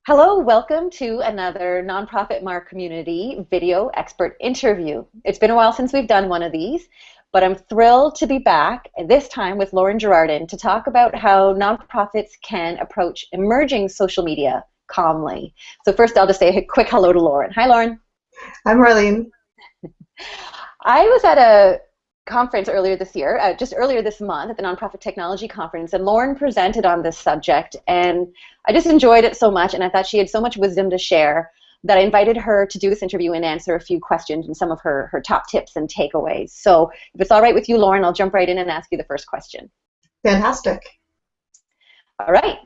Hello, welcome to another Nonprofit Mark Community video expert interview. It's been a while since we've done one of these, but I'm thrilled to be back, this time with Lauren Girardin, to talk about how nonprofits can approach emerging social media calmly. So first, I'll just say a quick hello to Lauren. Hi, Lauren. I'm Marlene. I was at a conference earlier this year, just earlier this month at the Nonprofit Technology Conference, and Lauren presented on this subject, and I just enjoyed it so much, and I thought she had so much wisdom to share that I invited her to do this interview and answer a few questions and some of her top tips and takeaways. So if it's all right with you, Lauren, I'll jump right in and ask you the first question. Fantastic. All right.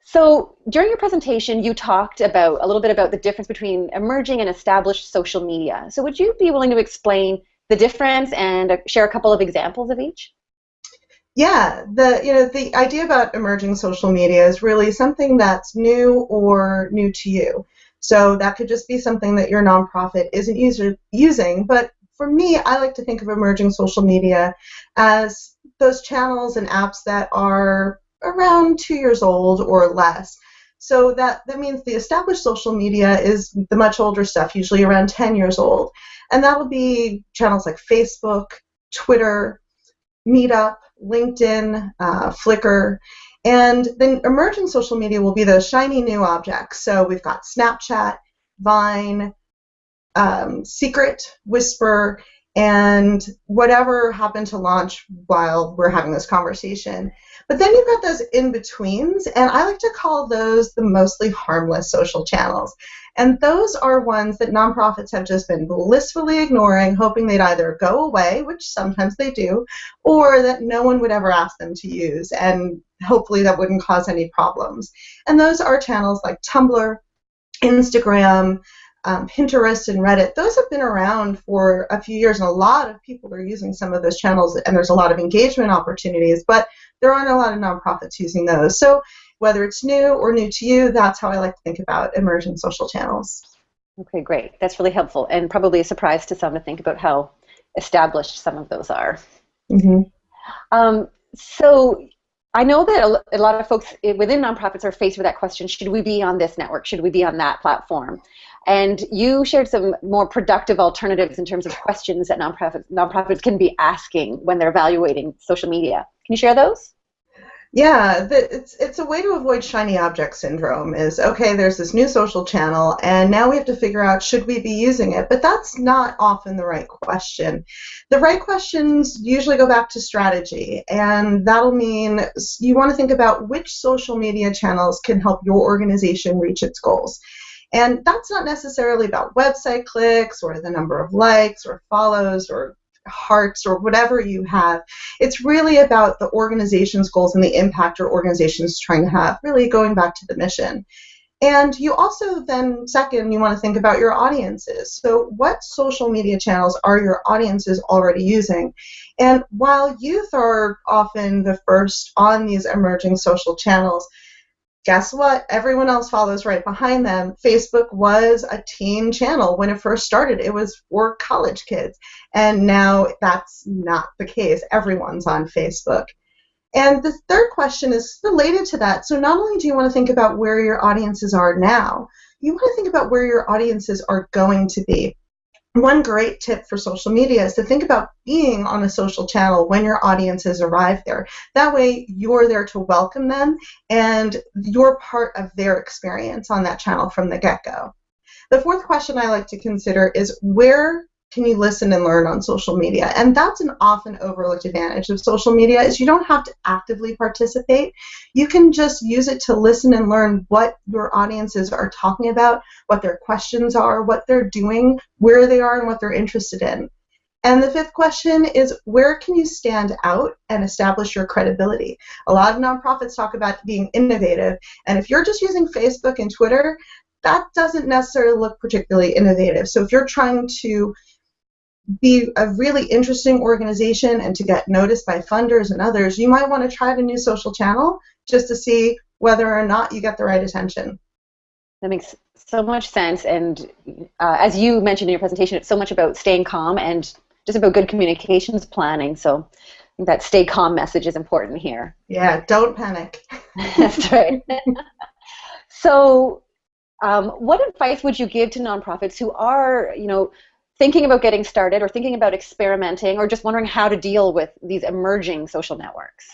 So during your presentation, you talked about a little bit about the difference between emerging and established social media. So would you be willing to explain the difference and share a couple of examples of each? Yeah, the idea about emerging social media is really something that's new or new to you. So that could just be something that your nonprofit isn't using. But for me, I like to think of emerging social media as those channels and apps that are around 2 years old or less. So that means the established social media is the much older stuff, usually around 10 years old. And that will be channels like Facebook, Twitter, Meetup, LinkedIn, Flickr. And then emerging social media will be those shiny new objects. So we've got Snapchat, Vine, Secret, Whisper, and whatever happened to launch while we're having this conversation. But then you've got those in-betweens, and I like to call those the mostly harmless social channels. And those are ones that nonprofits have just been blissfully ignoring, hoping they'd either go away, which sometimes they do, or that no one would ever ask them to use, and hopefully that wouldn't cause any problems. And those are channels like Tumblr, Instagram, Pinterest, and Reddit. Those have been around for a few years, and a lot of people are using some of those channels, and there's a lot of engagement opportunities, but there aren't a lot of nonprofits using those. So whether it's new or new to you, that's how I like to think about emerging social channels. Okay, great. That's really helpful, and probably a surprise to some to think about how established some of those are. Mm-hmm. So I know that a lot of folks within nonprofits are faced with that question, should we be on this network? Should we be on that platform? And you shared some more productive alternatives in terms of questions that nonprofits can be asking when they're evaluating social media. Can you share those? Yeah, it's a way to avoid shiny object syndrome is, okay, there's this new social channel, and now we have to figure out, should we be using it? But that's not often the right question. The right questions usually go back to strategy, and that'll mean you want to think about which social media channels can help your organization reach its goals. And that's not necessarily about website clicks or the number of likes or follows or hearts or whatever you have. It's really about the organization's goals and the impact your organization is trying to have, really going back to the mission. And you also then, second, you want to think about your audiences. So what social media channels are your audiences already using? And while youth are often the first on these emerging social channels, guess what? Everyone else follows right behind them. Facebook was a teen channel when it first started. It was for college kids. And now that's not the case. Everyone's on Facebook. And the third question is related to that. So not only do you want to think about where your audiences are now, you want to think about where your audiences are going to be. One great tip for social media is to think about being on a social channel when your audiences arrive there. That way, you're there to welcome them, and you're part of their experience on that channel from the get-go. The fourth question I like to consider is, where can you listen and learn on social media? And that's an often overlooked advantage of social media, is you don't have to actively participate. You can just use it to listen and learn what your audiences are talking about, what their questions are, what they're doing, where they are, and what they're interested in. And the fifth question is, where can you stand out and establish your credibility? A lot of nonprofits talk about being innovative, and if you're just using Facebook and Twitter, that doesn't necessarily look particularly innovative. So if you're trying to be a really interesting organization and to get noticed by funders and others, you might want to try a new social channel just to see whether or not you get the right attention. That makes so much sense. And as you mentioned in your presentation, it's so much about staying calm and just about good communications planning. So I think that stay calm message is important here. Yeah, don't panic. That's right. So What advice would you give to nonprofits who are, thinking about getting started or thinking about experimenting or just wondering how to deal with these emerging social networks?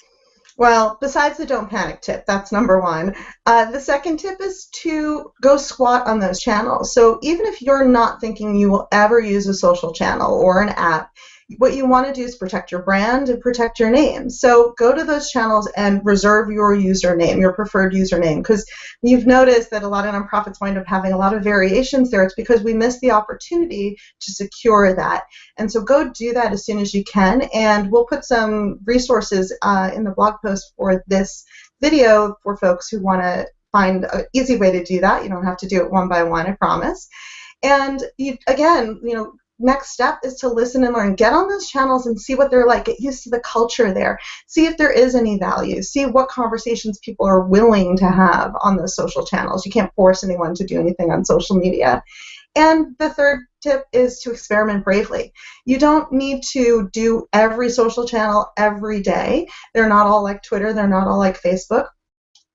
Well, besides the don't panic tip, that's number one. The second tip is to go squat on those channels. So even if you're not thinking you will ever use a social channel or an app, what you want to do is protect your brand and protect your name. So go to those channels and reserve your username, your preferred username, because you've noticed that a lot of nonprofits wind up having a lot of variations there. It's because we missed the opportunity to secure that. And so go do that as soon as you can, and we'll put some resources in the blog post for this video for folks who want to find an easy way to do that. You don't have to do it one by one, I promise. And again, next step is to listen and learn. Get on those channels and see what they're like. Get used to the culture there. See if there is any value. See what conversations people are willing to have on those social channels. You can't force anyone to do anything on social media. And the third tip is to experiment bravely. You don't need to do every social channel every day. They're not all like Twitter. They're not all like Facebook.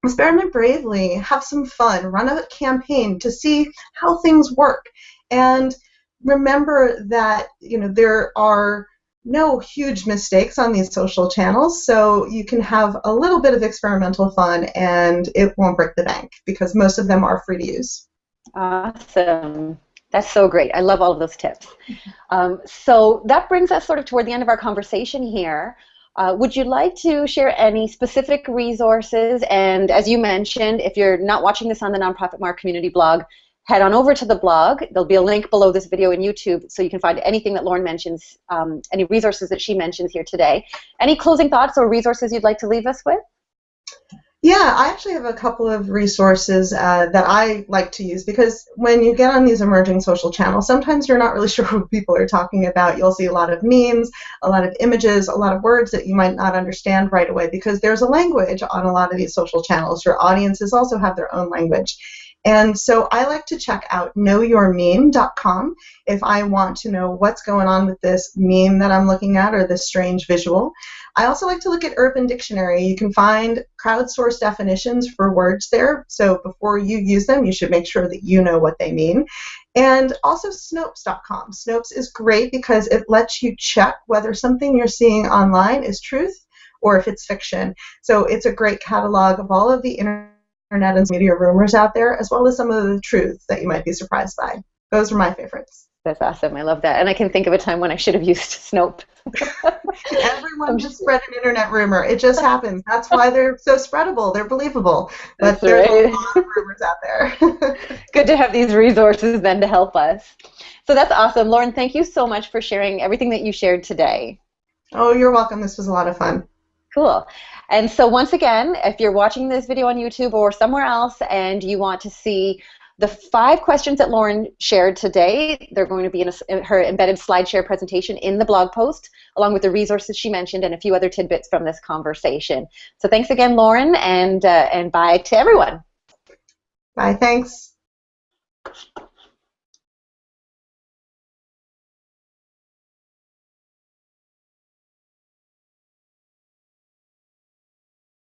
Experiment bravely. Have some fun. Run a campaign to see how things work. And remember that there are no huge mistakes on these social channels, so you can have a little bit of experimental fun and it won't break the bank because most of them are free to use. Awesome. That's so great. I love all of those tips. So that brings us sort of toward the end of our conversation here. Would you like to share any specific resources? And as you mentioned, if you're not watching this on the Nonprofit Mark Community blog, head on over to the blog. There'll be a link below this video in YouTube so you can find anything that Lauren mentions, any resources that she mentions here today. Any closing thoughts or resources you'd like to leave us with? Yeah, I actually have a couple of resources that I like to use because when you get on these emerging social channels, sometimes you're not really sure what people are talking about. You'll see a lot of memes, a lot of images, a lot of words that you might not understand right away because there's a language on a lot of these social channels. Your audiences also have their own language. And so I like to check out knowyourmeme.com if I want to know what's going on with this meme that I'm looking at or this strange visual. I also like to look at Urban Dictionary. You can find crowdsourced definitions for words there, so before you use them, you should make sure that you know what they mean. And also Snopes.com. Snopes is great because it lets you check whether something you're seeing online is truth or if it's fiction. So it's a great catalog of all of the internet and media rumors out there, as well as some of the truths that you might be surprised by. Those are my favorites. That's awesome. I love that. And I can think of a time when I should have used Snope. Everyone just spread an internet rumor. It just happens. That's why they're so spreadable. They're believable. But there's a lot of rumors out there. Good to have these resources then to help us. So that's awesome. Lauren, thank you so much for sharing everything that you shared today. Oh, you're welcome. This was a lot of fun. Cool. And so once again, if you're watching this video on YouTube or somewhere else and you want to see the 5 questions that Lauren shared today, they're going to be in her embedded SlideShare presentation in the blog post, along with the resources she mentioned and a few other tidbits from this conversation. So thanks again, Lauren, and bye to everyone. Bye, thanks.